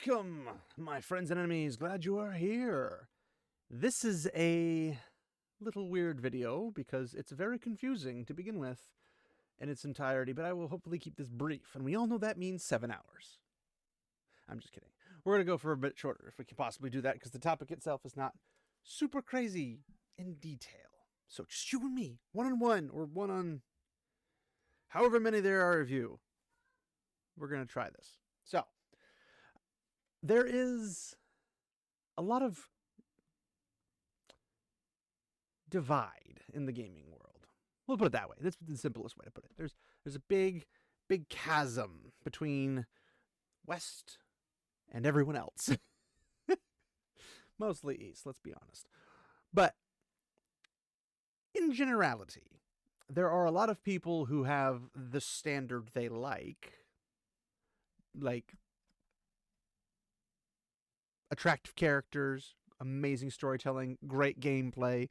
Welcome, my friends and enemies. Glad you are here. This is a little weird video because it's very confusing to begin with in its entirety, but I will hopefully keep this brief, and we all know that means 7 hours. I'm just kidding. We're going to go for a bit shorter if we can possibly do that because the topic itself is not super crazy in detail. So just you and me, one-on-one, or one on however many there are of you. We're going to try this. So, there is a lot of divide in the gaming world. We'll put it that way. That's the simplest way to put it. There's a big chasm between West and everyone else. Mostly East, let's be honest. But in generality, there are a lot of people who have the standard they like attractive characters, amazing storytelling, great gameplay.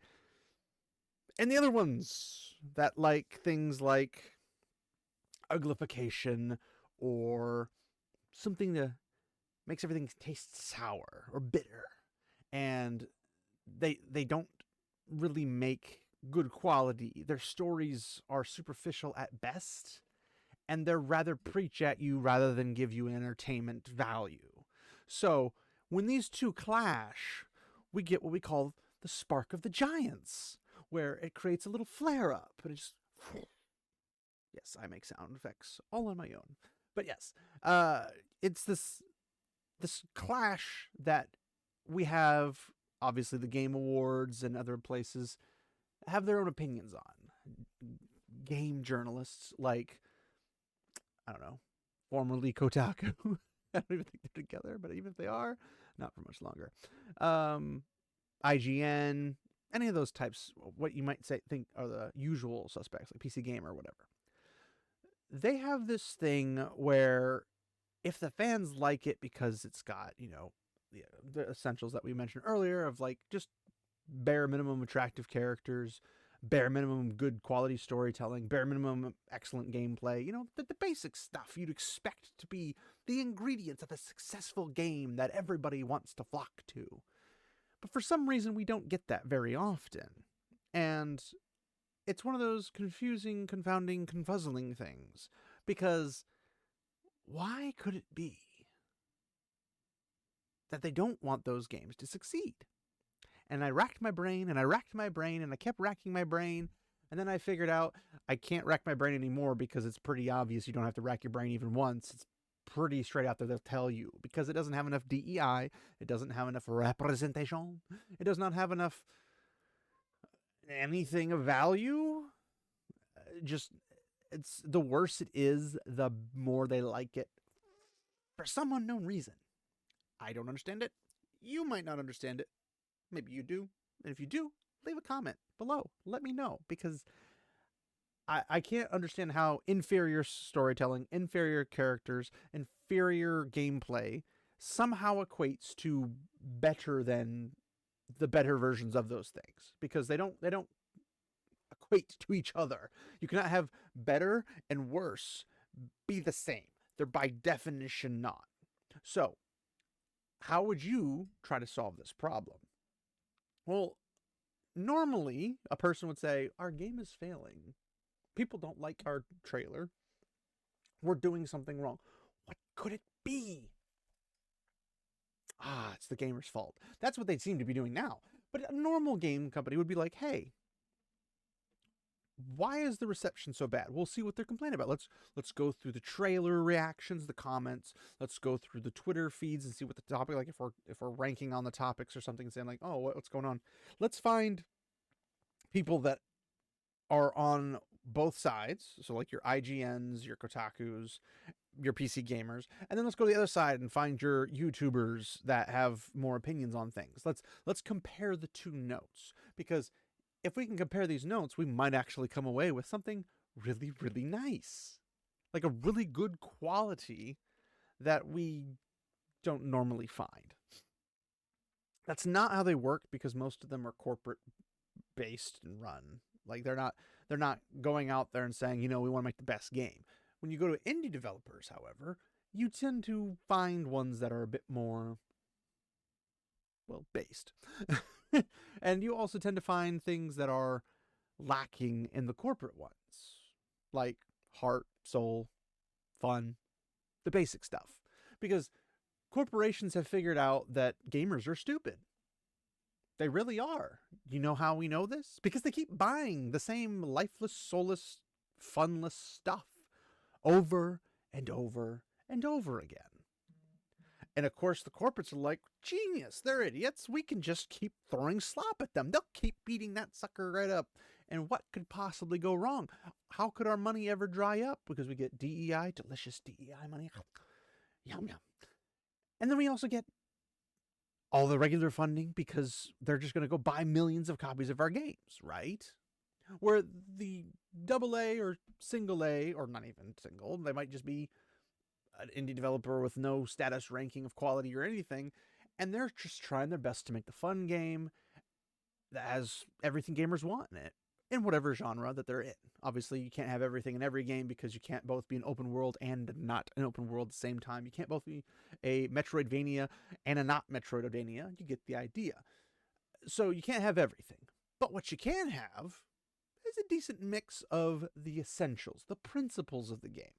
And the other ones that like things like uglification or something that makes everything taste sour or bitter. And they don't really make good quality. Their stories are superficial at best, and they're rather preach at you rather than give you entertainment value. So when these two clash, we get what we call the spark of the giants, where it creates a little flare-up. And it just... Yes, I make sound effects all on my own. But yes, it's this clash that we have. Obviously, the Game Awards and other places have their own opinions on. Game journalists like, I don't know, formerly Kotaku. I don't even think they're together, but even if they are, not for much longer. IGN, any of those types, what you might think are the usual suspects, like PC Gamer or whatever. They have this thing where if the fans like it because it's got, the essentials that we mentioned earlier of like just bare minimum attractive characters, bare minimum good quality storytelling, bare minimum excellent gameplay, the basic stuff you'd expect to be the ingredients of a successful game that everybody wants to flock to. But for some reason, we don't get that very often. And it's one of those confusing, confounding, confuzzling things. Because why could it be that they don't want those games to succeed? And I racked my brain, and I racked my brain, and I kept racking my brain. And then I figured out I can't rack my brain anymore because it's pretty obvious you don't have to rack your brain even once. It's pretty straight out there. They'll tell you. Because it doesn't have enough DEI. It doesn't have enough representation. It does not have enough anything of value. It's the worse it is, the more they like it. For some unknown reason. I don't understand it. You might not understand it. Maybe you do. And if you do, leave a comment below. Let me know. Because I can't understand how inferior storytelling, inferior characters, inferior gameplay somehow equates to better than the better versions of those things. Because they don't equate to each other. You cannot have better and worse be the same. They're by definition not. So, how would you try to solve this problem? Well, normally a person would say, our game is failing. People don't like our trailer. We're doing something wrong. What could it be? It's the gamer's fault. That's what they seem to be doing now. But a normal game company would be like, hey, why is the reception so bad? We'll see what they're complaining about. Let's go through the trailer reactions, the comments. Let's go through the Twitter feeds and see what the topic, like if we're ranking on the topics or something, and saying like, oh, what's going on? Let's find people that are on both sides. So like your IGNs, your Kotakus, your PC gamers, and then let's go to the other side and find your YouTubers that have more opinions on things. Let's compare the two notes, because if we can compare these notes, we might actually come away with something really, really nice. Like a really good quality that we don't normally find. That's not how they work, because most of them are corporate based and run. Like they're not going out there and saying, we want to make the best game. When you go to indie developers, however, you tend to find ones that are a bit more, well, based. And you also tend to find things that are lacking in the corporate ones, like heart, soul, fun, the basic stuff. Because corporations have figured out that gamers are stupid. They really are. You know how we know this? Because they keep buying the same lifeless, soulless, funless stuff over and over and over again. And of course, the corporates are like, genius, they're idiots. We can just keep throwing slop at them. They'll keep beating that sucker right up. And what could possibly go wrong? How could our money ever dry up? Because we get DEI, delicious DEI money. Yum, yum. And then we also get all the regular funding because they're just going to go buy millions of copies of our games, right? Where the AA or single A, or not even single, they might just be an indie developer with no status ranking of quality or anything, and they're just trying their best to make the fun game that has everything gamers want in it, in whatever genre that they're in. Obviously, you can't have everything in every game because you can't both be an open world and not an open world at the same time. You can't both be a Metroidvania and a not Metroidvania. You get the idea. So you can't have everything. But what you can have is a decent mix of the essentials, the principles of the game.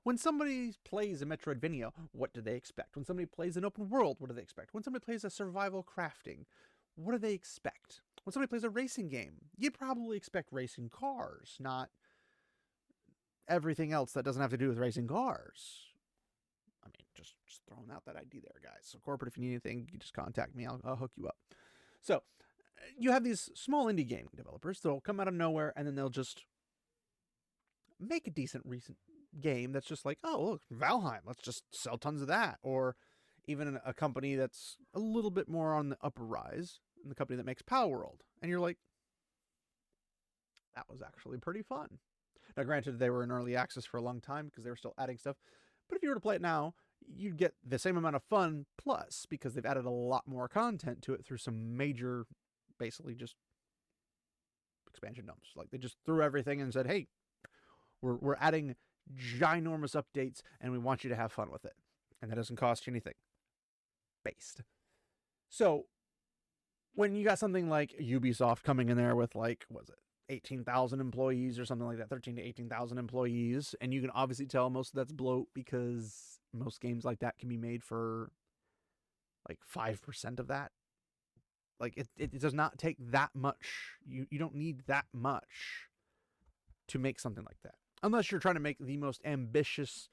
When somebody plays a Metroidvania, what do they expect? When somebody plays an open world, what do they expect? When somebody plays a survival crafting, what do they expect? When somebody plays a racing game, you'd probably expect racing cars, not everything else that doesn't have to do with racing cars. I mean, just throwing out that idea there, guys. So corporate, if you need anything, you just contact me. I'll hook you up. So you have these small indie game developers that'll come out of nowhere, and then they'll just make a decent recent game that's just like, oh, look, Valheim, let's just sell tons of that. Or even a company that's a little bit more on the upper rise, the company that makes Palworld. And you're like, that was actually pretty fun. Now, granted, they were in early access for a long time because they were still adding stuff. But if you were to play it now, you'd get the same amount of fun plus, because they've added a lot more content to it through some major, basically just expansion dumps. Like, they just threw everything and said, hey, we're adding ginormous updates and we want you to have fun with it. And that doesn't cost you anything. Based. So when you got something like Ubisoft coming in there with, like, what was it, 18,000 employees or something like that, 13 to 18,000 employees, and you can obviously tell most of that's bloat because most games like that can be made for like 5% of that. Like, it does not take that much. You don't need that much to make something like that. Unless you're trying to make the most ambitious,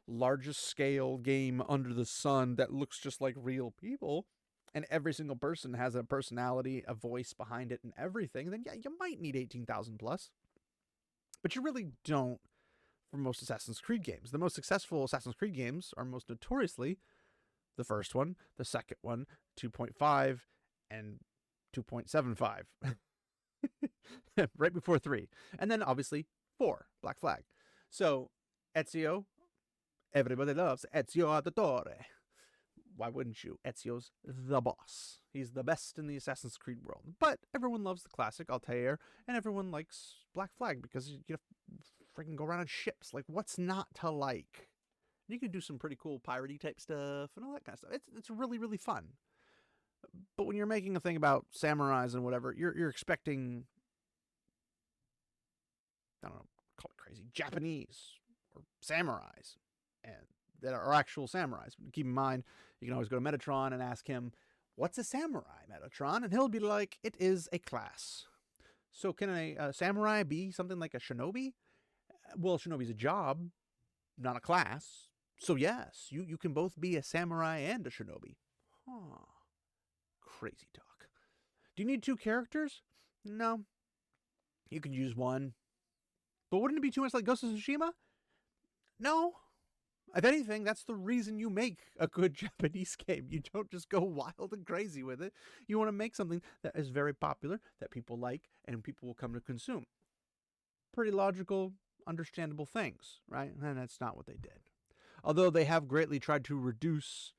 largest scale game under the sun that looks just like real people, and every single person has a personality, a voice behind it, and everything, then yeah, you might need 18,000 plus. But you really don't for most Assassin's Creed games. The most successful Assassin's Creed games are most notoriously the first one, the second one, 2.5, and 2.75. Right before 3. And then obviously 4, Black Flag. So Ezio, everybody loves Ezio Auditore. Why wouldn't you? Ezio's the boss. He's the best in the Assassin's Creed world. But everyone loves the classic Altair, and everyone likes Black Flag because you freaking go around on ships. Like, what's not to like? You can do some pretty cool piratey type stuff and all that kind of stuff. It's really, really fun. But when you're making a thing about samurais and whatever, you're expecting, I don't know, call it crazy, Japanese or samurais, and that are actual samurais. Keep in mind, you can always go to Metatron and ask him, what's a samurai, Metatron? And he'll be like, it is a class. So can a samurai be something like a shinobi? Well, shinobi's a job, not a class. So yes, you can both be a samurai and a shinobi. Huh. Crazy talk. Do you need 2 characters? No. You could use one. But wouldn't it be too much like Ghost of Tsushima? No. If anything, that's the reason you make a good Japanese game. You don't just go wild and crazy with it. You want to make something that is very popular, that people like, and people will come to consume. Pretty logical, understandable things, right? And that's not what they did. Although they have greatly tried to reduce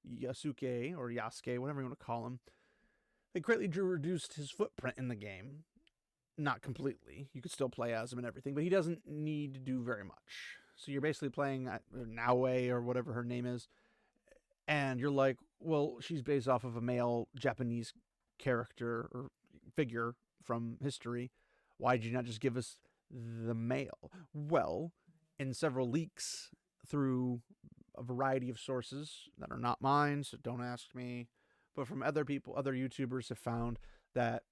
Yasuke, or Yasuke, whatever you want to call him. They greatly reduced his footprint in the game. Not completely. You could still play as him and everything, but he doesn't need to do very much. So you're basically playing Naue or whatever her name is, and you're like, well, she's based off of a male Japanese character or figure from history. Why did you not just give us the male? Well, in several leaks through a variety of sources that are not mine, so don't ask me, but from other people, other YouTubers have found that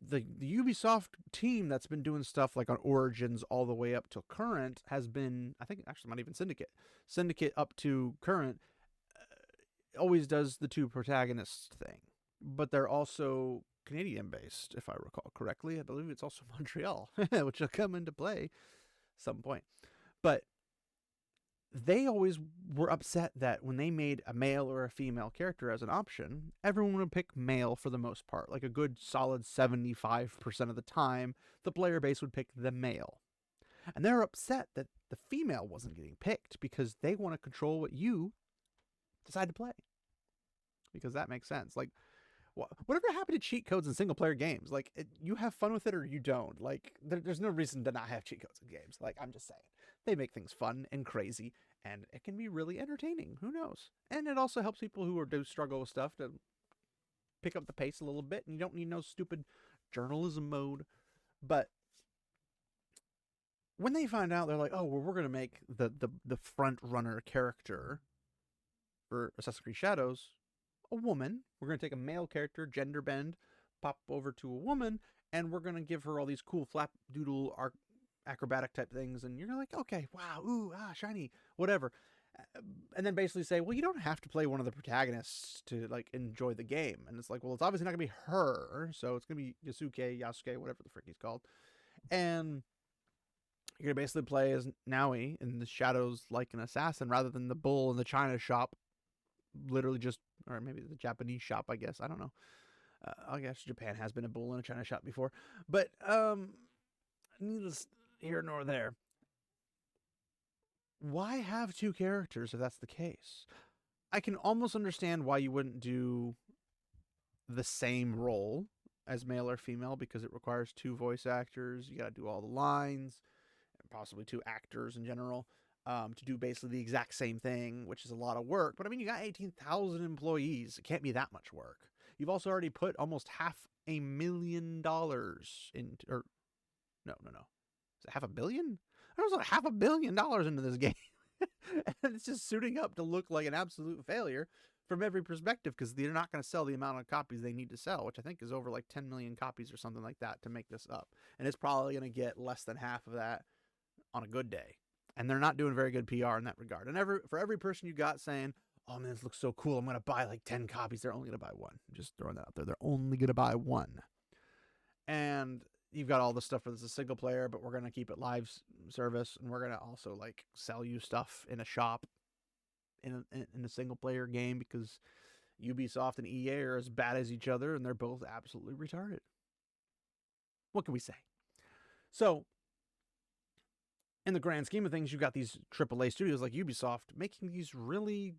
the Ubisoft team that's been doing stuff like on Origins all the way up to current has been, I think, actually not even Syndicate up to current, always does the two protagonists thing, but they're also Canadian based, if I recall correctly. I believe it's also Montreal, which will come into play some point. But they always were upset that when they made a male or a female character as an option, everyone would pick male for the most part. Like a good solid 75% of the time, the player base would pick the male. And they're upset that the female wasn't getting picked because they want to control what you decide to play. Because that makes sense. Like, whatever happened to cheat codes in single player games? Like, you have fun with it or you don't. Like, there's no reason to not have cheat codes in games. Like, I'm just saying. They make things fun and crazy, and it can be really entertaining. Who knows? And it also helps people who do struggle with stuff to pick up the pace a little bit, and you don't need no stupid journalism mode. But when they find out, they're like, oh, well, we're going to make the front runner character for Assassin's Creed Shadows a woman. We're going to take a male character, gender bend, pop over to a woman, and we're going to give her all these cool flap doodle acrobatic type things. And you're like, okay, wow, ooh, shiny, whatever. And then basically say, well, you don't have to play one of the protagonists to like enjoy the game. And it's like, well, it's obviously not going to be her, so it's going to be Yasuke, whatever the frick he's called. And you're going to basically play as Naui in the shadows like an assassin rather than the bull in the China shop. Literally just, or maybe the Japanese shop, I guess. I don't know. I guess Japan has been a bull in a China shop before. But needless here nor there. Why have two characters if that's the case? I can almost understand why you wouldn't do the same role as male or female because it requires two voice actors. You got to do all the lines, and possibly two actors in general. To do basically the exact same thing, which is a lot of work. But I mean, you got 18,000 employees. It can't be that much work. You've also already put almost $500,000,000 into, or no. Is it $500 million? There was like $500 million into this game. And it's just suiting up to look like an absolute failure from every perspective because they're not going to sell the amount of copies they need to sell, which I think is over like 10 million copies or something like that to make this up. And it's probably going to get less than half of that on a good day. And they're not doing very good PR in that regard. And for every person you got saying, oh man, this looks so cool, I'm going to buy like 10 copies, they're only going to buy one. I'm just throwing that out there. They're only going to buy one. And you've got all the stuff where it's a single player, but we're going to keep it live service. And we're going to also like sell you stuff in a shop in a single player game because Ubisoft and EA are as bad as each other. And they're both absolutely retarded. What can we say? So, in the grand scheme of things, you've got these AAA studios like Ubisoft making these really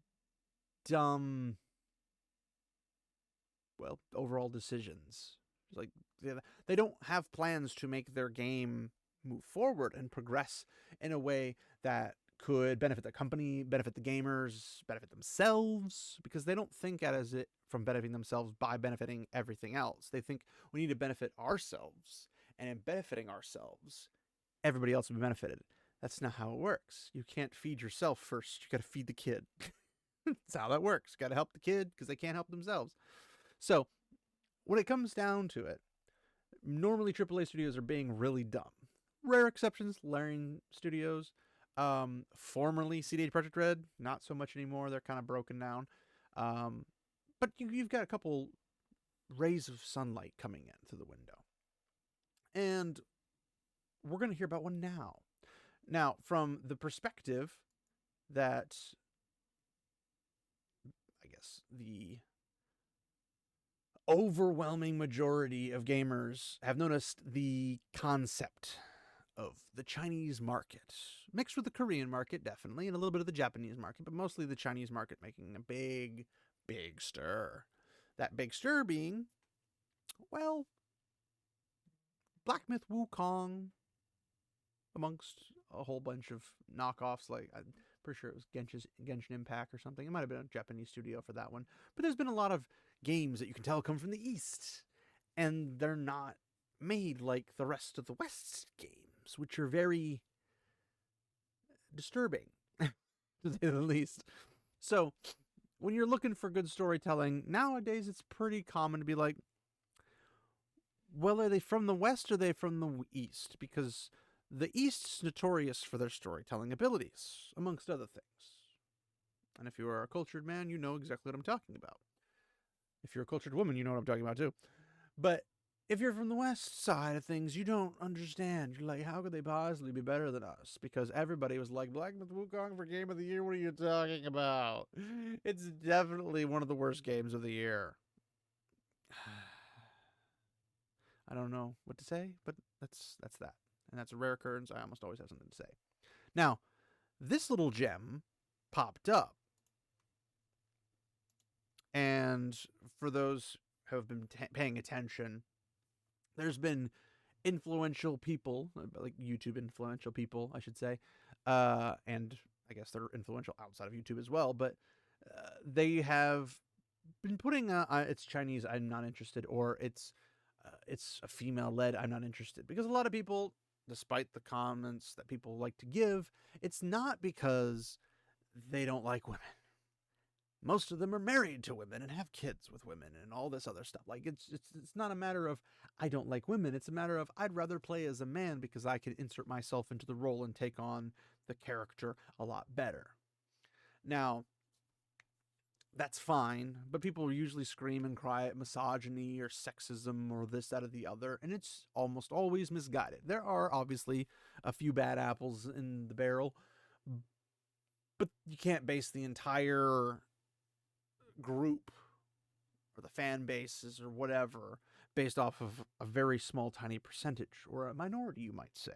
dumb, well, overall decisions. It's like they don't have plans to make their game move forward and progress in a way that could benefit the company, benefit the gamers, benefit themselves, because they don't think as it from benefiting themselves by benefiting everything else. They think we need to benefit ourselves, and in benefiting ourselves, everybody else will be benefited. That's not how it works. You can't feed yourself first. You got to feed the kid. That's how that works. Got to help the kid because they can't help themselves. So when it comes down to it, normally AAA studios are being really dumb. Rare exceptions, Larian Studios, formerly CD Projekt Red, not so much anymore. They're kind of broken down. But you've got a couple rays of sunlight coming in through the window. And we're going to hear about one now. Now, from the perspective that, I guess, the overwhelming majority of gamers have noticed the concept of the Chinese market, mixed with the Korean market, definitely, and a little bit of the Japanese market, but mostly the Chinese market making a big, big stir. That big stir being, well, Black Myth Wukong, amongst a whole bunch of knockoffs. Like, I'm pretty sure it was Genshin Impact or something. It might have been a Japanese studio for that one. But there's been a lot of games that you can tell come from the East, and they're not made like the rest of the West's games, which are very disturbing, to say the least. So, when you're looking for good storytelling, nowadays it's pretty common to be like, well, are they from the West or are they from the East? Because the East's notorious for their storytelling abilities, amongst other things. And if you are a cultured man, you know exactly what I'm talking about. If you're a cultured woman, you know what I'm talking about too. But if you're from the West side of things, you don't understand. You're like, how could they possibly be better than us? Because everybody was like, Black Myth Wukong for Game of the Year? What are you talking about? It's definitely one of the worst games of the year. I don't know what to say, but that's that. And that's a rare occurrence. I almost always have something to say. Now, this little gem popped up. And for those who have been paying attention, there's been influential people, like YouTube influential people, I should say, and I guess they're influential outside of YouTube as well, but they have been putting it's Chinese, I'm not interested, or it's a female-led, I'm not interested, because a lot of people, despite the comments that people like to give, it's not because they don't like women. Most of them are married to women and have kids with women and all this other stuff. Like, it's not a matter of I don't like women. It's a matter of I'd rather play as a man because I can insert myself into the role and take on the character a lot better. Now, that's fine, but people usually scream and cry at misogyny or sexism or this, that, or the other, and it's almost always misguided. There are obviously a few bad apples in the barrel, but you can't base the entire group or the fan bases or whatever based off of a very small tiny percentage, or a minority, you might say,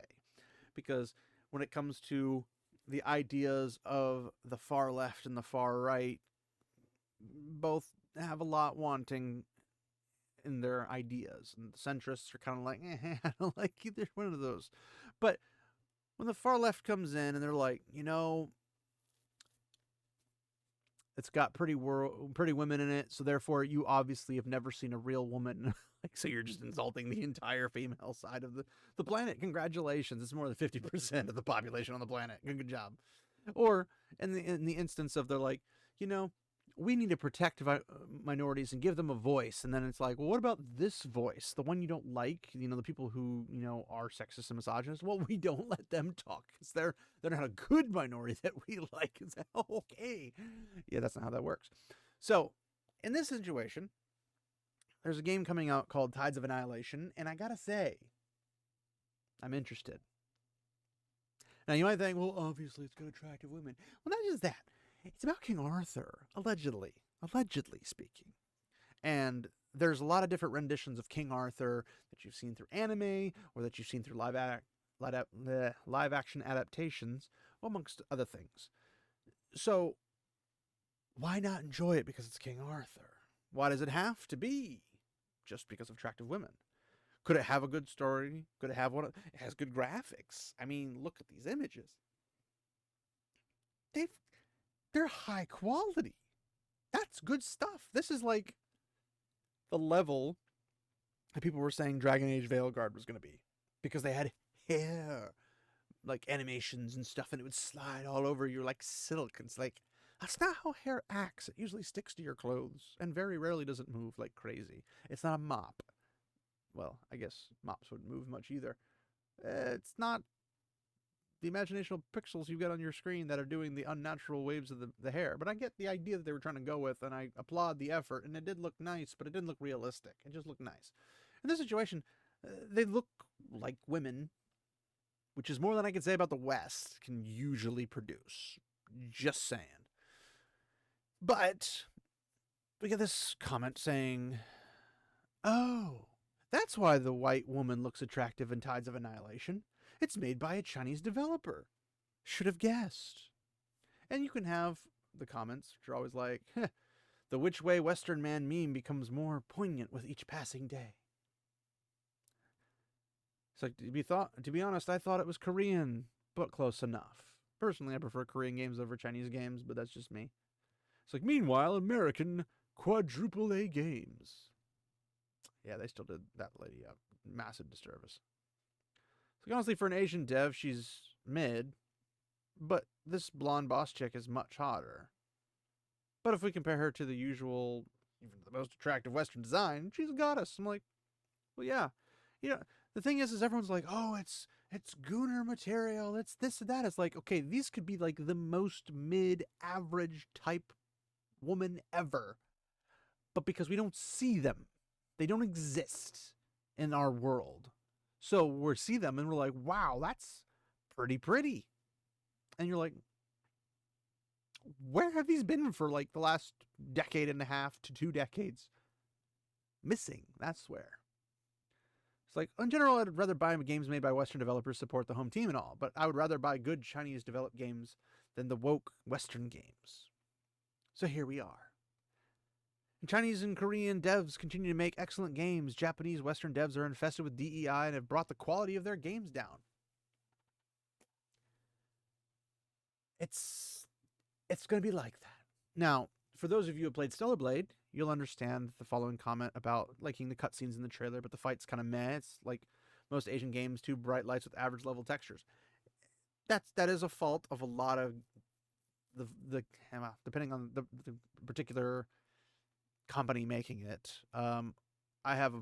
because when it comes to the ideas of the far left and the far right, both have a lot wanting in their ideas, and the centrists are kind of like, I don't like either one of those. But when the far left comes in and they're like, it's got pretty women in it, so therefore you obviously have never seen a real woman. Like, so you're just insulting the entire female side of the planet. Congratulations, it's more than 50% of the population on the planet. Good job. Or in the instance of they're like, we need to protect minorities and give them a voice, and then it's like, well, what about this voice, the one you don't like? The people who are sexist and misogynist. Well, we don't let them talk because they're not a good minority that we like. It's like, oh, okay, yeah, that's not how that works. So, in this situation, there's a game coming out called Tides of Annihilation, and I gotta say, I'm interested. Now, you might think, well, obviously it's got attractive women. Well, not just that. It's about King Arthur, allegedly speaking. And there's a lot of different renditions of King Arthur that you've seen through anime or that you've seen through live action adaptations, amongst other things. So why not enjoy it because it's King Arthur? Why does it have to be just because of attractive women? Could it have a good story? Could it have it has good graphics? I mean, look at these images. They're high quality. That's good stuff. This is like the level that people were saying Dragon Age Veilguard was going to be, because they had hair, like animations and stuff, and it would slide all over you like silk. It's like, that's not how hair acts. It usually sticks to your clothes and very rarely does it move like crazy. It's not a mop. Well, I guess mops wouldn't move much either. It's not the imaginational pixels you've got on your screen that are doing the unnatural waves of the hair. But I get the idea that they were trying to go with, and I applaud the effort, and it did look nice, but it didn't look realistic. It just looked nice. In this situation, they look like women, which is more than I can say about the West can usually produce. Just saying. But we get this comment saying, oh, that's why the white woman looks attractive in Tides of Annihilation. It's made by a Chinese developer. Should have guessed. And you can have the comments, which are always like, the which way Western man meme becomes more poignant with each passing day. It's like, to be honest, I thought it was Korean, but close enough. Personally, I prefer Korean games over Chinese games, but that's just me. It's like, meanwhile, American quadruple A games. Yeah, they still did that lady a massive disservice. It's like, honestly, for an Asian dev, she's mid, but this blonde boss chick is much hotter. But if we compare her to the usual, even the most attractive Western design, she's a goddess. I'm like, well, yeah. You know, the thing is everyone's like, oh, it's Gooner material, it's this and that. It's like, okay, these could be like the most mid-average type woman ever. But because we don't see them, they don't exist in our world. So we see them and we're like, wow, that's pretty. And you're like, where have these been for like the last decade and a half to 2 decades? Missing, that's where. It's like, in general, I'd rather buy games made by Western developers, support the home team and all, but I would rather buy good Chinese developed games than the woke Western games. So here we are. And Chinese and Korean devs continue to make excellent games. Japanese Western devs are infested with DEI and have brought the quality of their games down. It's going to be like that. Now, for those of you who have played Stellar Blade, you'll understand the following comment about liking the cutscenes in the trailer, but the fight's kind of meh. It's like most Asian games, 2 bright lights with average level textures. That is a fault of a lot of the depending on the particular company making it. I have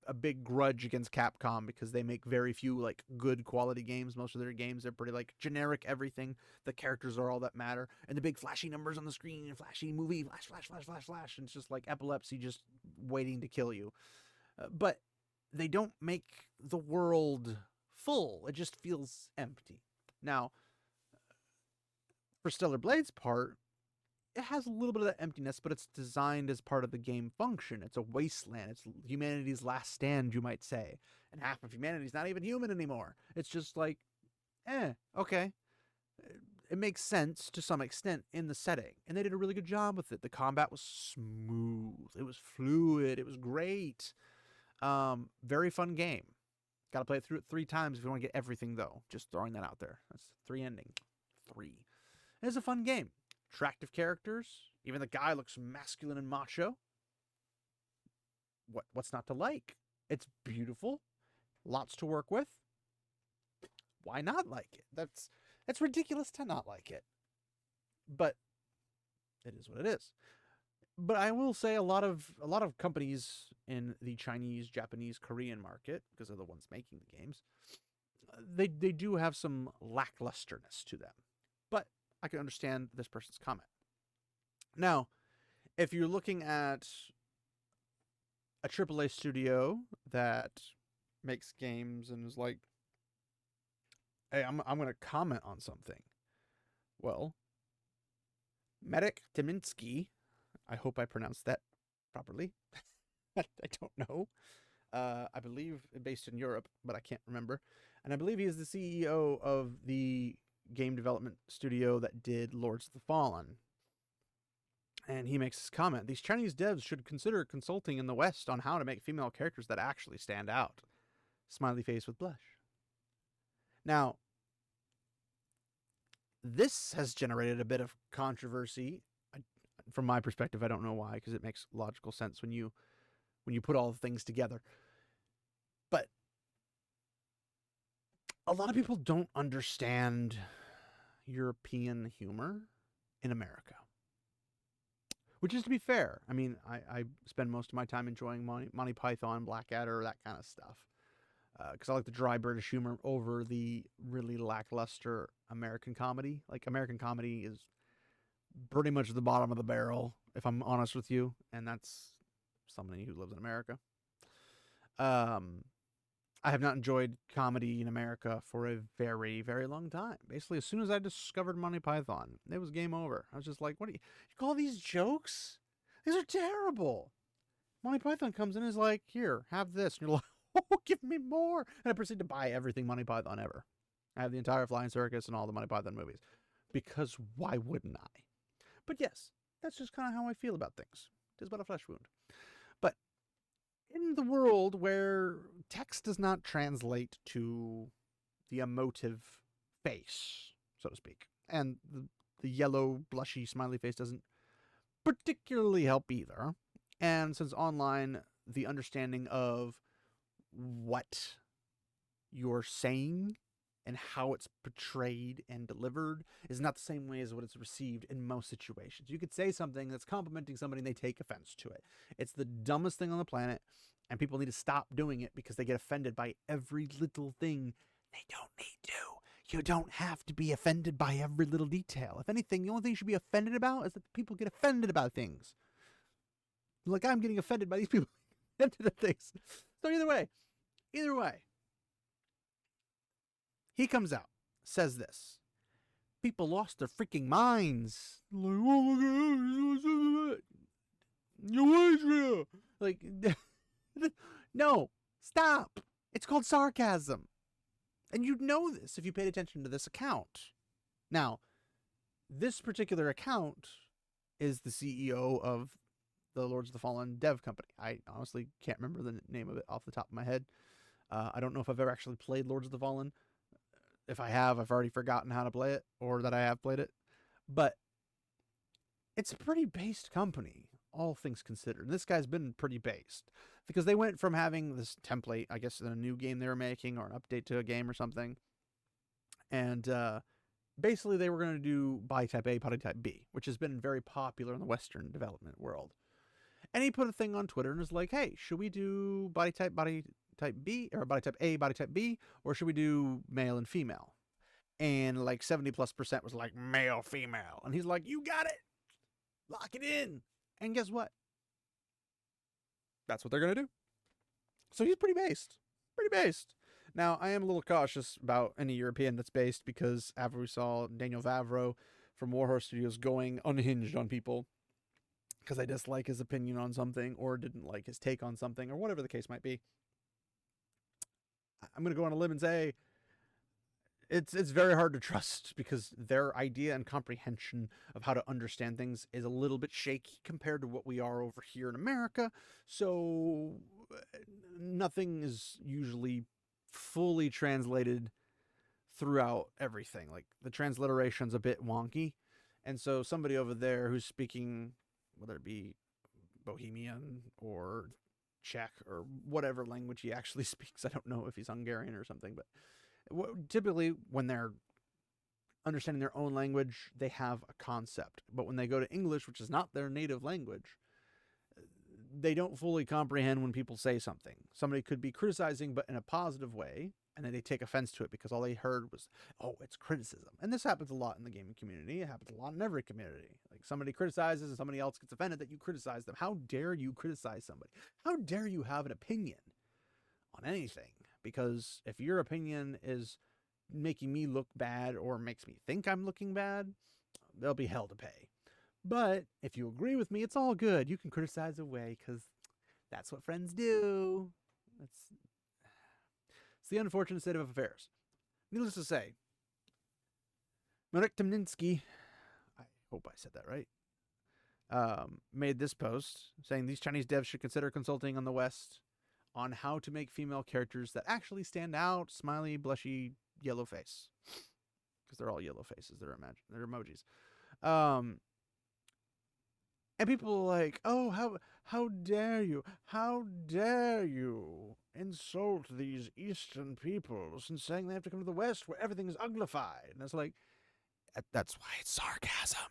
a big grudge against Capcom because they make very few like good quality games. Most of their games are pretty like generic everything. The characters are all that matter, and the big flashy numbers on the screen, flashy movie, flash, and it's just like epilepsy just waiting to kill you. But they don't make the world full. It just feels empty. Now, for Stellar Blade's part, it has a little bit of that emptiness, but it's designed as part of the game function. It's a wasteland. It's humanity's last stand, you might say. And half of humanity's not even human anymore. It's just like, okay. It makes sense to some extent in the setting. And they did a really good job with it. The combat was smooth. It was fluid. It was great. Very fun game. Got to play it through it 3 times if you want to get everything, though. Just throwing that out there. That's 3 ending. 3. It's a fun game. Attractive characters. Even the guy looks masculine and macho. What's not to like? It's beautiful. Lots to work with. Why not like it? That's ridiculous to not like it. But it is what it is. But I will say a lot of companies in the Chinese, Japanese, Korean market, because they're the ones making the games, they do have some lacklusterness to them. But I can understand this person's comment. Now, if you're looking at a AAA studio that makes games and is like, hey, I'm going to comment on something. Well, Marek Tyminski, I hope I pronounced that properly. I don't know. I believe based in Europe, but I can't remember. And I believe he is the CEO of the game development studio that did Lords of the Fallen. And he makes this comment: these Chinese devs should consider consulting in the West on how to make female characters that actually stand out. Smiley face with blush. Now, this has generated a bit of controversy. From my perspective, I don't know why, because it makes logical sense when you put all the things together. But a lot of people don't understand European humor in America. Which is to be fair. I mean, I spend most of my time enjoying Monty Python, Blackadder, that kind of stuff. Because I like the dry British humor over the really lackluster American comedy. Like, American comedy is pretty much the bottom of the barrel, if I'm honest with you. And that's somebody who lives in America. I have not enjoyed comedy in America for a very, very long time. Basically, as soon as I discovered Monty Python, it was game over. I was just like, what do you call these jokes? These are terrible. Monty Python comes in and is like, here, have this. And you're like, oh, give me more. And I proceed to buy everything Monty Python ever. I have the entire Flying Circus and all the Monty Python movies. Because why wouldn't I? But yes, that's just kind of how I feel about things. It is but a flesh wound. But in the world where text does not translate to the emotive face, so to speak, and the yellow, blushy, smiley face doesn't particularly help either. And since online, the understanding of what you're saying and how it's portrayed and delivered is not the same way as what it's received in most situations. You could say something that's complimenting somebody and they take offense to it. It's the dumbest thing on the planet, and people need to stop doing it because they get offended by every little thing. They don't need to. You don't have to be offended by every little detail. If anything, the only thing you should be offended about is that people get offended about things. Like I'm getting offended by these people offended at things. So either way, he comes out, says this. People lost their freaking minds. Like, oh my God, you're Israel. Like, no, stop. It's called sarcasm. And you'd know this if you paid attention to this account. Now, this particular account is the CEO of the Lords of the Fallen dev company. I honestly can't remember the name of it off the top of my head. I don't know if I've ever actually played Lords of the Fallen. If I have, I've already forgotten how to play it, or that I have played it. But it's a pretty based company, all things considered. And this guy's been pretty based because they went from having this template, I guess, in a new game they were making or an update to a game or something. And basically they were going to do body type A, body type B, which has been very popular in the Western development world. And he put a thing on Twitter and was like, hey, should we do body type B, or body type A, body type B, or should we do male and female? And like 70+% was like male, female. And he's like, you got it. Lock it in. And guess what? That's what they're going to do. So he's pretty based. Pretty based. Now, I am a little cautious about any European that's based because after we saw Daniel Vavro from Warhorse Studios going unhinged on people because I dislike his opinion on something or didn't like his take on something or whatever the case might be, I'm going to go on a limb and say it's very hard to trust because their idea and comprehension of how to understand things is a little bit shaky compared to what we are over here in America. So nothing is usually fully translated throughout everything. Like the transliteration's a bit wonky. And so somebody over there who's speaking, whether it be Bohemian or Czech or whatever language he actually speaks, I don't know if he's Hungarian or something, but typically when they're understanding their own language, they have a concept. But when they go to English, which is not their native language, they don't fully comprehend when people say something. Somebody could be criticizing, but in a positive way, and then they take offense to it because all they heard was, oh, it's criticism. And this happens a lot in the gaming community. It happens a lot in every community. Like somebody criticizes and somebody else gets offended that you criticize them. How dare you criticize somebody? How dare you have an opinion on anything? Because if your opinion is making me look bad or makes me think I'm looking bad, there'll be hell to pay. But if you agree with me, it's all good. You can criticize away because that's what friends do. It's the unfortunate state of affairs. Needless to say, Marek Tyminski, I hope I said that right, made this post saying these Chinese devs should consider consulting on the West on how to make female characters that actually stand out, smiley, blushy, yellow face. Because they're all yellow faces. They're emojis. And people are like, oh, how dare you? How dare you insult these Eastern peoples and saying they have to come to the West where everything is uglified? And it's like, that's why it's sarcasm.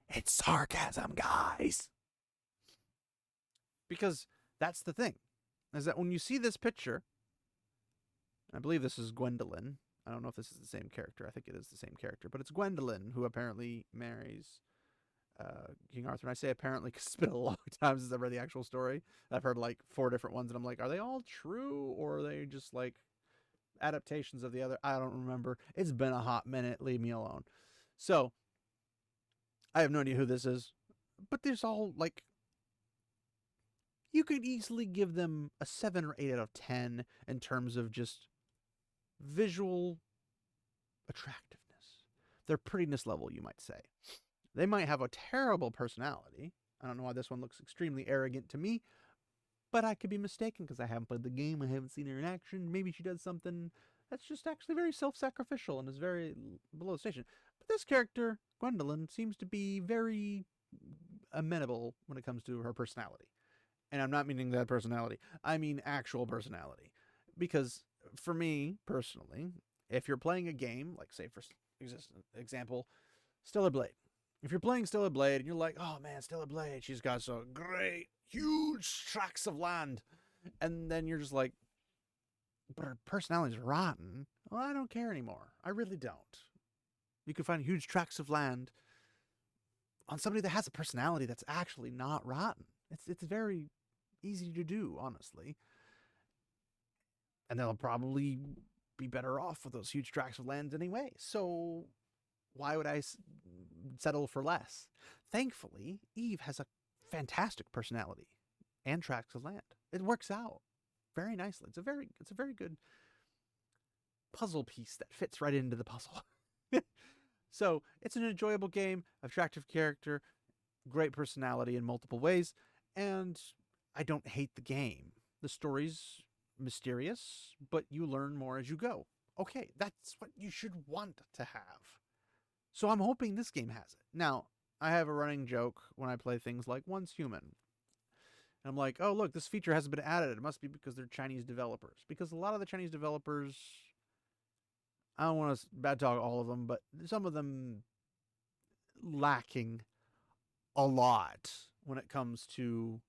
It's sarcasm, guys. Because that's the thing, is that when you see this picture, I believe this is Gwendolyn. I don't know if this is the same character. I think it is the same character, but it's Gwendolyn who apparently marries King Arthur. And I say apparently because it's been a long time since I've read the actual story. I've heard like 4 different ones, and I'm like, are they all true, or are they just like adaptations of the other? I don't remember. It's been a hot minute. Leave me alone. So I have no idea who this is, but there's all like, you could easily give them a 7 or 8 out of 10 in terms of just visual attractiveness. Their prettiness level, you might say. They might have a terrible personality. I don't know why this one looks extremely arrogant to me, But I could be mistaken because I haven't played the game. I haven't seen her in action. Maybe she does something that's just actually very self-sacrificial and is very below the station. But this character, Gwendolyn, seems to be very amenable when it comes to her personality. And I'm not meaning that personality. I mean actual personality. Because for me, personally, if you're playing a game, like say for example, Stellar Blade. If you're playing Stellar Blade and you're like, oh man, Stellar Blade, she's got so great, huge tracts of land. And then you're just like, but her personality's rotten. Well, I don't care anymore. I really don't. You can find huge tracts of land on somebody that has a personality that's actually not rotten. It's very easy to do, honestly. And they'll probably be better off with those huge tracts of land anyway. So why would I settle for less? Thankfully, Eve has a fantastic personality and tracts of land. It works out very nicely. It's a very good puzzle piece that fits right into the puzzle. So it's an enjoyable game, attractive character, great personality in multiple ways, and I don't hate the game. The story's mysterious, but you learn more as you go. Okay, that's what you should want to have. So I'm hoping this game has it. Now, I have a running joke when I play things like Once Human. And I'm like, oh, look, this feature hasn't been added. It must be because they're Chinese developers. Because a lot of the Chinese developers, I don't want to bad talk all of them, but some of them lacking a lot when it comes to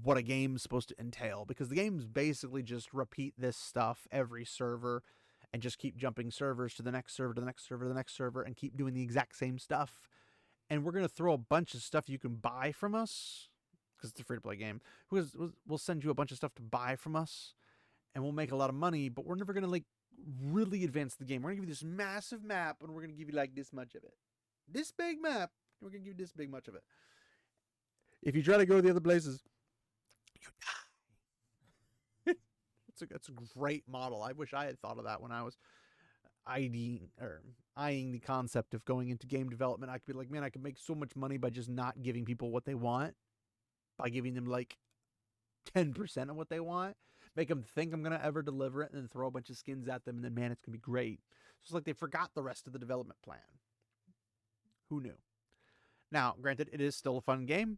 what a game's supposed to entail. Because the games basically just repeat this stuff every server and just keep jumping servers to the next server, to the next server, to the next server, and keep doing the exact same stuff. And we're going to throw a bunch of stuff you can buy from us, because it's a free-to-play game. We'll send you a bunch of stuff to buy from us, and we'll make a lot of money, but we're never going to, like, really advance the game. We're going to give you this massive map, and we're going to give you, like, this much of it. This big map, and we're going to give you this big much of it. If you try to go the other places, you die. That's a great model. I wish I had thought of that when I was eyeing the concept of going into game development. I could be like, man, I could make so much money by just not giving people what they want, by giving them like 10% of what they want, make them think I'm going to ever deliver it, and then throw a bunch of skins at them, and then, man, it's going to be great. So it's like they forgot the rest of the development plan. Who knew? Now, granted, it is still a fun game,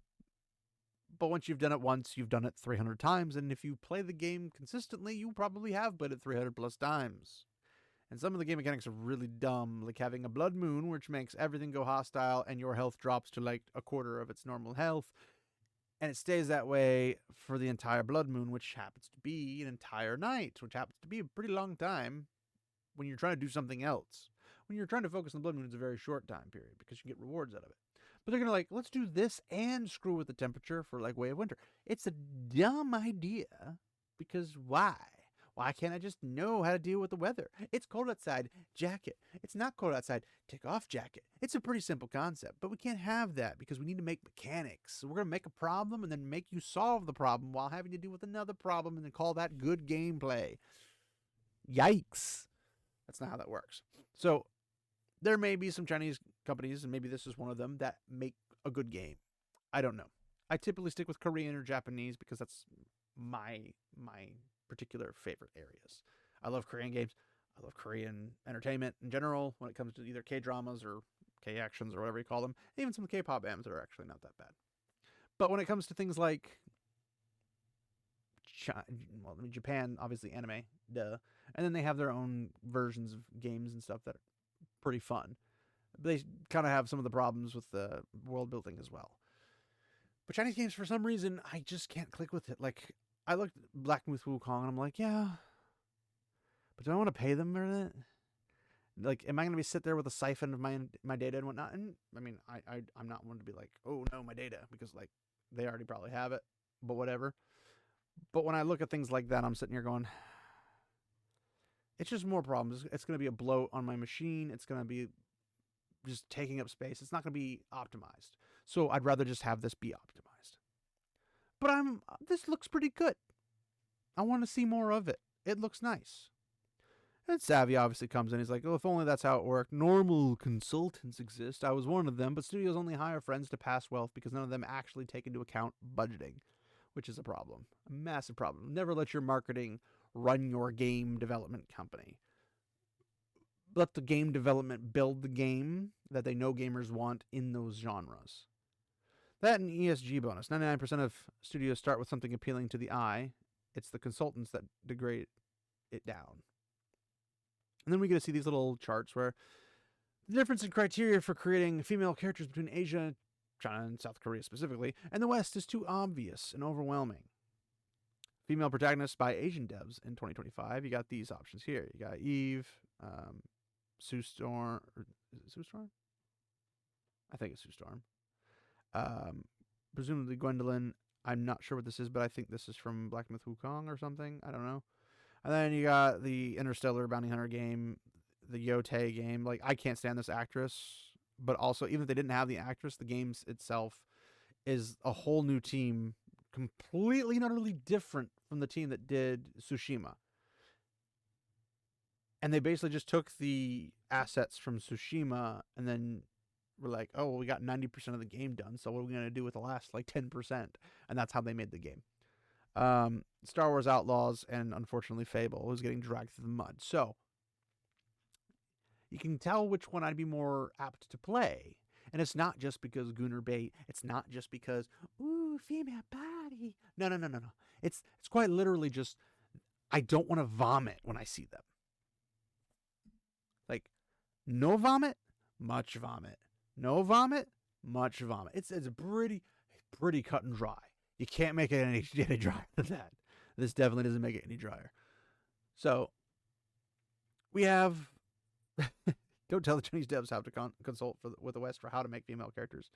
but once you've done it once, you've done it 300 times, and if you play the game consistently, you probably have played it 300 plus times. And some of the game mechanics are really dumb, like having a blood moon, which makes everything go hostile, and your health drops to like a quarter of its normal health. And it stays that way for the entire blood moon, which happens to be an entire night, which happens to be a pretty long time when you're trying to do something else. When you're trying to focus on the blood moon, it's a very short time period because you get rewards out of it. But they're going to like, let's do this and screw with the temperature for like Way of Winter. It's a dumb idea, because why? Why can't I just know how to deal with the weather? It's cold outside, jacket. It's not cold outside, take off jacket. It's a pretty simple concept, but we can't have that because we need to make mechanics. So we're going to make a problem and then make you solve the problem while having to deal with another problem and then call that good gameplay. Yikes. That's not how that works. So there may be some Chinese companies, and maybe this is one of them, that make a good game. I don't know. I typically stick with Korean or Japanese because that's my particular favorite areas. I love Korean games. I love Korean entertainment in general when it comes to either K-dramas or K-actions or whatever you call them. Even some K-pop bands are actually not that bad. But when it comes to things like Japan, obviously anime, duh. And then they have their own versions of games and stuff that are pretty fun. They kind of have some of the problems with the world building as well. But Chinese games, for some reason, I just can't click with it. Like, I looked at Black Myth Wukong and I'm like, yeah, but do I want to pay them for that? Like, am I going to be sit there with a siphon of my data and whatnot? And I mean, I'm not one to be like, oh no, my data, because like they already probably have it, but whatever. But when I look at things like that, I'm sitting here going, it's just more problems. It's going to be a bloat on my machine. It's going to be just taking up space. It's not going to be optimized. So I'd rather just have this be optimized. But this looks pretty good. I want to see more of it. It looks nice. And Savvy obviously comes in. He's like, oh, if only that's how it worked. Normal consultants exist. I was one of them, but studios only hire friends to pass wealth because none of them actually take into account budgeting. which is a problem, a massive problem. Never let your marketing run your game development company. Let the game development build the game that they know gamers want in those genres. That and ESG bonus. 99% of studios start with something appealing to the eye. It's the consultants that degrade it down. And then we get to see these little charts where the difference in criteria for creating female characters between Asia, China, and South Korea specifically, and the West is too obvious and overwhelming. Female protagonists by Asian devs in 2025. You got these options here. You got Eve, Sue Storm. Is it Sue Storm? I think it's Sue Storm. Presumably Gwendolyn. I'm not sure what this is, but I think this is from Black Myth Wukong or something. I don't know. And then you got the Interstellar Bounty Hunter game, the Yote game. Like, I can't stand this actress, but also, even if they didn't have the actress, the game itself is a whole new team, completely and utterly different from the team that did Tsushima. And they basically just took the assets from Tsushima and then were like, oh, well, we got 90% of the game done, so what are we going to do with the last, 10%? And that's how they made the game. Star Wars Outlaws and, unfortunately, Fable was getting dragged through the mud. So, you can tell which one I'd be more apt to play. And it's not just because Gunnar bait. It's not just because, ooh, female body. No. It's quite literally just, I don't want to vomit when I see them. Like, no vomit, much vomit. No vomit, much vomit. It's pretty cut and dry. You can't make it any drier than that. This definitely doesn't make it any drier. So, we have... Don't tell the Chinese devs how to consult with the West for how to make female characters.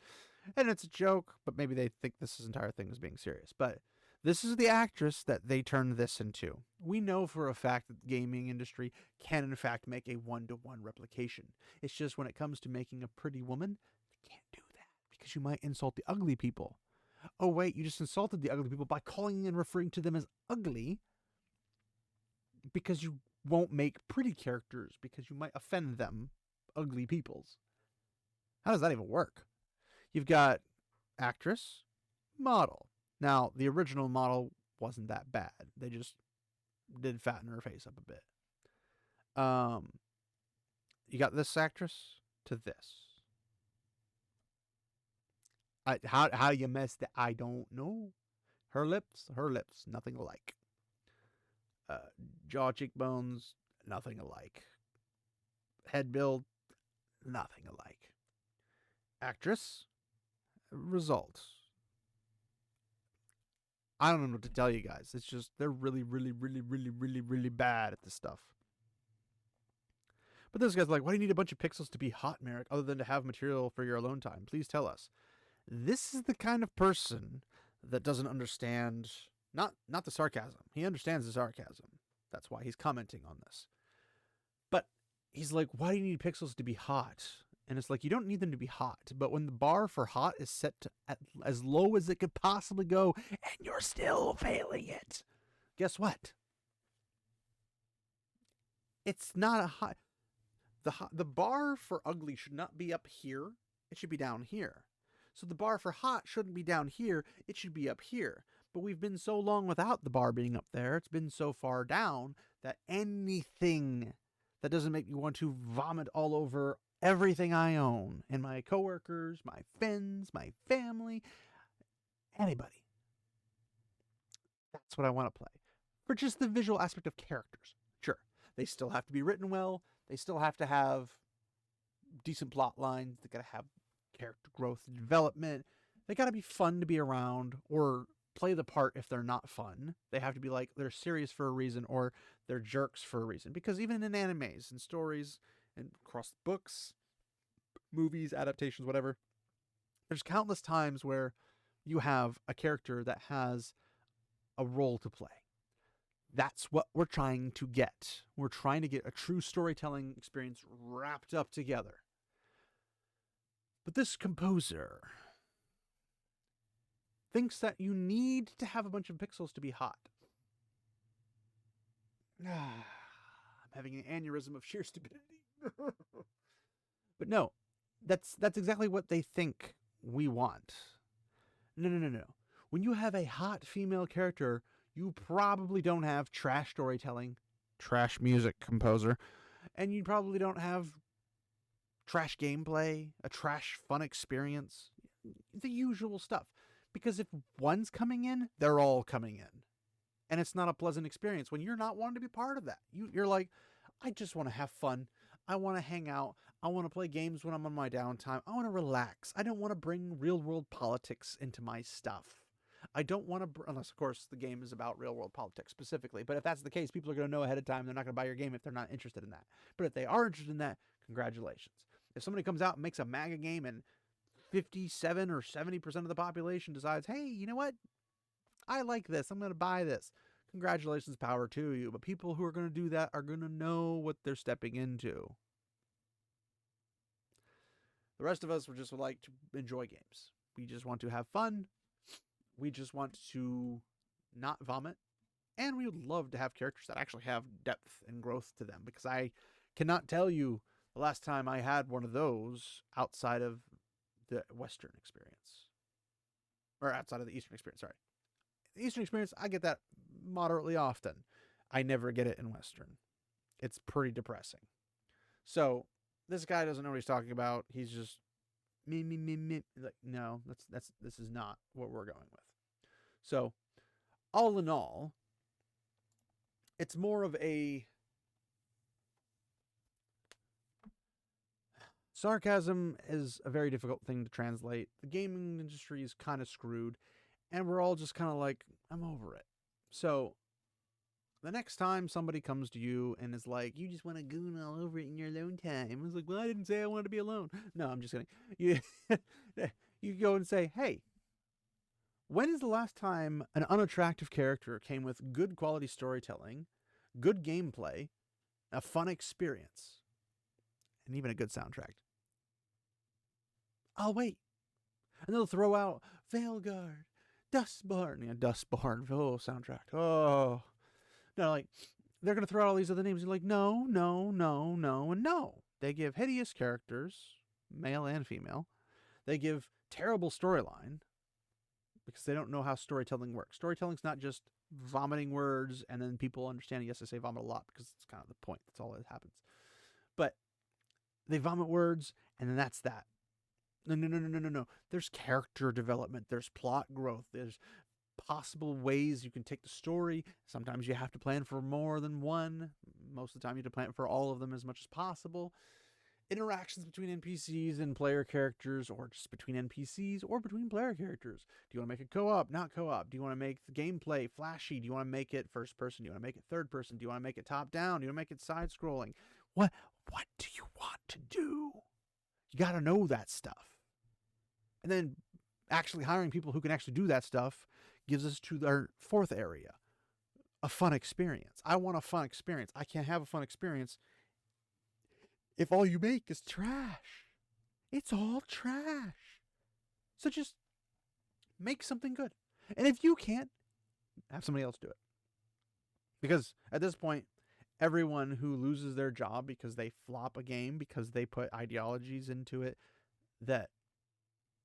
And it's a joke, but maybe they think this entire thing is being serious. But this is the actress that they turned this into. We know for a fact that the gaming industry can, in fact, make a one-to-one replication. It's just when it comes to making a pretty woman, they can't do that because you might insult the ugly people. Oh, wait, you just insulted the ugly people by calling and referring to them as ugly because you won't make pretty characters because you might offend them, ugly peoples. How does that even work? You've got actress, model. Now, the original model wasn't that bad. They just did fatten her face up a bit. You got this actress to this. How you messed it, I don't know. Her lips, nothing alike. Jaw, cheekbones, nothing alike. Head build, nothing alike. Actress, result. I don't know what to tell you guys. It's just, they're really bad at this stuff. But this guy's like, why do you need a bunch of pixels to be hot, Marek, other than to have material for your alone time? Please tell us. This is the kind of person that doesn't understand, not the sarcasm. He understands the sarcasm. That's why he's commenting on this. But he's like, why do you need pixels to be hot? And it's like, you don't need them to be hot. But when the bar for hot is set to as low as it could possibly go, and you're still failing it, guess what? It's not a hot. The bar for ugly should not be up here. It should be down here. So the bar for hot shouldn't be down here. It should be up here. But we've been so long without the bar being up there. It's been so far down that anything that doesn't make me want to vomit all over everything I own and my coworkers, my friends, my family, anybody. That's what I want to play. For just the visual aspect of characters. Sure, they still have to be written well. They still have to have decent plot lines. They got to have character growth and development. They got to be fun to be around or play the part if they're not fun. They have to be like, they're serious for a reason or they're jerks for a reason. Because even in animes and stories and across books, movies, adaptations, whatever, there's countless times where you have a character that has a role to play. That's what we're trying to get. We're trying to get a true storytelling experience wrapped up together. But this composer thinks that you need to have a bunch of pixels to be hot. I'm having an aneurysm of sheer stupidity. But no, that's exactly what they think we want. No. When you have a hot female character, you probably don't have trash storytelling, trash music composer, and you probably don't have trash gameplay, a trash fun experience, the usual stuff. Because if one's coming in, they're all coming in. And it's not a pleasant experience when you're not wanting to be part of that. You're like, I just want to have fun. I want to hang out. I want to play games when I'm on my downtime. I want to relax. I don't want to bring real world politics into my stuff. I don't want to, unless of course the game is about real world politics specifically. But if that's the case, people are going to know ahead of time they're not going to buy your game if they're not interested in that. But if they are interested in that, congratulations. If somebody comes out and makes a MAGA game and 57 or 70% of the population decides, hey, you know what? I like this. I'm going to buy this. Congratulations, power to you. But people who are going to do that are going to know what they're stepping into. The rest of us would just like to enjoy games. We just want to have fun. We just want to not vomit. And we would love to have characters that actually have depth and growth to them. Because I cannot tell you the last time I had one of those outside of the Western experience. Or outside of the Eastern experience, sorry. The Eastern experience, I get that moderately often. I never get it in Western. It's pretty depressing. So, this guy doesn't know what he's talking about. He's just me. Like, no, this is not what we're going with. So, all in all, it's more of a sarcasm is a very difficult thing to translate. The gaming industry is kind of screwed, and we're all just kind of like, I'm over it. So, the next time somebody comes to you and is like, you just want to goon all over it in your alone time. I was like, well, I didn't say I wanted to be alone. No, I'm just kidding. You go and say, hey, when is the last time an unattractive character came with good quality storytelling, good gameplay, a fun experience, and even a good soundtrack? I'll wait. And they'll throw out Veilguard, Dustborn. Yeah, Dustborn. Oh, soundtrack. Oh. No, like, they're going to throw out all these other names. You're like, no, and no. They give hideous characters, male and female. They give terrible storyline because they don't know how storytelling works. Storytelling's not just vomiting words and then people understand. Yes, I say vomit a lot because it's kind of the point. That's all that happens. But they vomit words and then that's that. No. There's character development. There's plot growth. There's possible ways you can take the story. Sometimes you have to plan for more than one. Most of the time you have to plan for all of them as much as possible. Interactions between NPCs and player characters, or just between NPCs or between player characters. Do you want to make it co-op, not co-op? Do you want to make the gameplay flashy? Do you want to make it first person? Do you want to make it third person? Do you want to make it top down? Do you want to make it side scrolling? What do you want to do? You got to know that stuff. And then actually hiring people who can actually do that stuff gives us to our fourth area, a fun experience. I want a fun experience. I can't have a fun experience if all you make is trash. It's all trash. So just make something good. And if you can't, have somebody else do it. Because at this point, everyone who loses their job because they flop a game, because they put ideologies into it that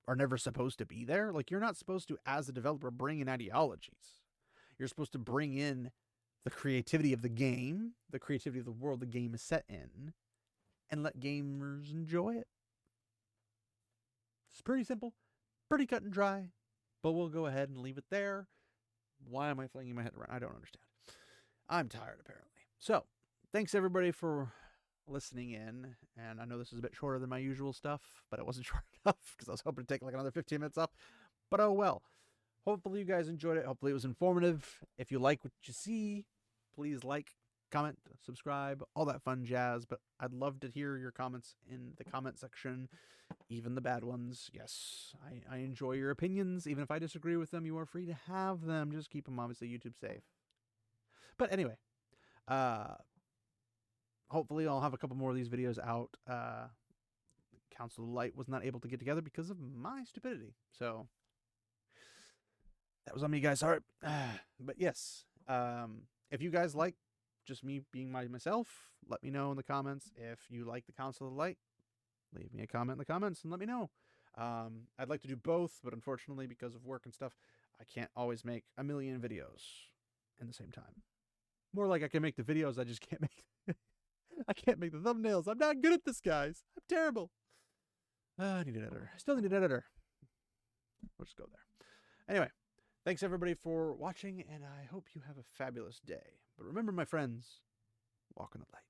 are never supposed to be there. Like, you're not supposed to, as a developer, bring in ideologies. You're supposed to bring in the creativity of the game, the creativity of the world the game is set in, and let gamers enjoy it. It's pretty simple, pretty cut and dry, but we'll go ahead and leave it there. Why am I flinging my head around? I don't understand. I'm tired, apparently. So, thanks everybody for listening in, and I know this is a bit shorter than my usual stuff, but it wasn't short enough because I was hoping to take like another 15 minutes off, but oh well. Hopefully you guys enjoyed it. Hopefully it was informative. If you like what you see, please like, comment, subscribe, all that fun jazz. But I'd love to hear your comments in the comment section, even the bad ones. Yes, I enjoy your opinions. Even if I disagree with them, you are free to have them. Just keep them obviously YouTube safe. But anyway, hopefully I'll have a couple more of these videos out. Council of Light was not able to get together because of my stupidity. So that was on me, guys. Sorry. But yes, if you guys like just me being myself, let me know in the comments. If you like the Council of Light, leave me a comment in the comments and let me know. I'd like to do both, but unfortunately, because of work and stuff, I can't always make a million videos in the same time. More like I can make the videos, I just can't make I can't make the thumbnails. I'm not good at this, guys. I'm terrible. I need an editor. I still need an editor. We'll just go there. Anyway, thanks everybody for watching, and I hope you have a fabulous day. But remember, my friends, walk in the light.